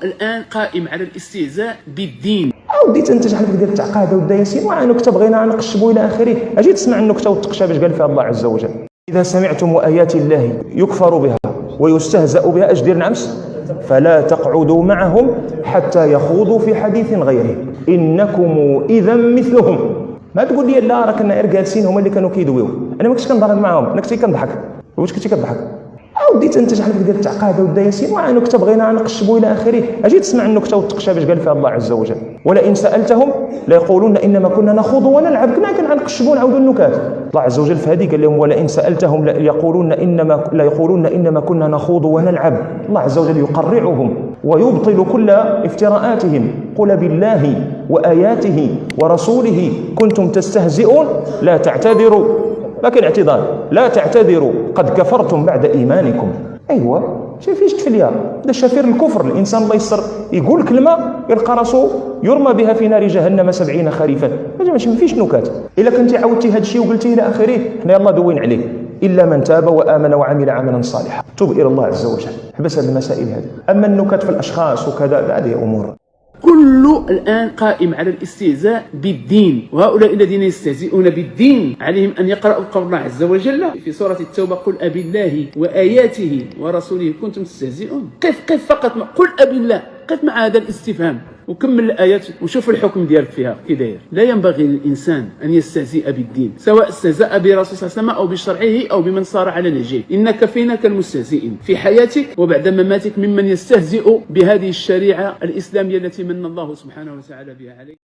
الآن قائم على الاستهزاء بالدين. وديت انت شحال ديال التعقاده ودا ياسين وعا نكته بغينا نقشبوا الى اخره. اجي تسمع النكته وتقشى باش قال فيها الله عز وجل: اذا سمعتم ايات الله يكفر بها ويستهزأ بها اش دير نعمس فلا تقعدوا معهم حتى يخوضوا في حديث غيره انكم اذا مثلهم. ما تقول لي لا راه كنا غير جالسين هما اللي كانوا كيدويو، انا ما كنتش كنضرب معاهم، انا كنت كنضحك. واش كنتي كضحك؟ وديت انت شحال ديال التعقاده ودا ياسين وعا نكته بغينا نقشبوا الى اخره. اجي تسمع النكته وتقشى باش قال فيها الله عز وجل: ولئن سالتهم ليقولون انما كنا نخوض ونلعب. كنا كنقشبوا نعاودوا النكات. الله عز وجل في هذه قال لهم: ولئن سالتهم ليقولون انما كنا نخوض ونلعب. الله عز وجل يقرعهم ويبطل كل افتراءاتهم. قل بالله واياته ورسوله كنتم تستهزئون لا تعتذروا. ما كان اعتذار، لا تعتذروا قد كفرتم بعد ايمانكم. ايوا شي فيش تفليا هذا شفير الكفر. الانسان الله يسر يقول كلمه يلقى راسو يرمى بها في نار جهنم 70 خريفا. ما فيش نكات. الا كنتي عاودتي هذا الشيء وقلتيه الى اخره حنا يلا دوين عليه. الا من تاب وامن وعمل عملا صالحا. توب الى الله عز وجل. حبس هذه المسائل هذه. اما النكات في الاشخاص وكذا هذه امور كل الآن قائم على الاستهزاء بالدين، وهؤلاء الذين يستهزئون بالدين عليهم أن يقرأوا قول الله عز وجل في سورة التوبة: قل أبي الله وآياته ورسوله كنتم تستهزئون. قف فقط، قل أبي الله، قف مع هذا الاستفهام وكمل الآيات وشوف الحكم ديالك فيها كي داير. لا ينبغي للإنسان أن يستهزئ بالدين، سواء استهزأ برسول صلى الله عليه وسلم أو بشرعه أو بمن صار على نهجه. إنك فينا كالمستهزئين في حياتك وبعد مماتك ممن يستهزئ بهذه الشريعة الإسلامية التي من الله سبحانه وتعالى بها عليك.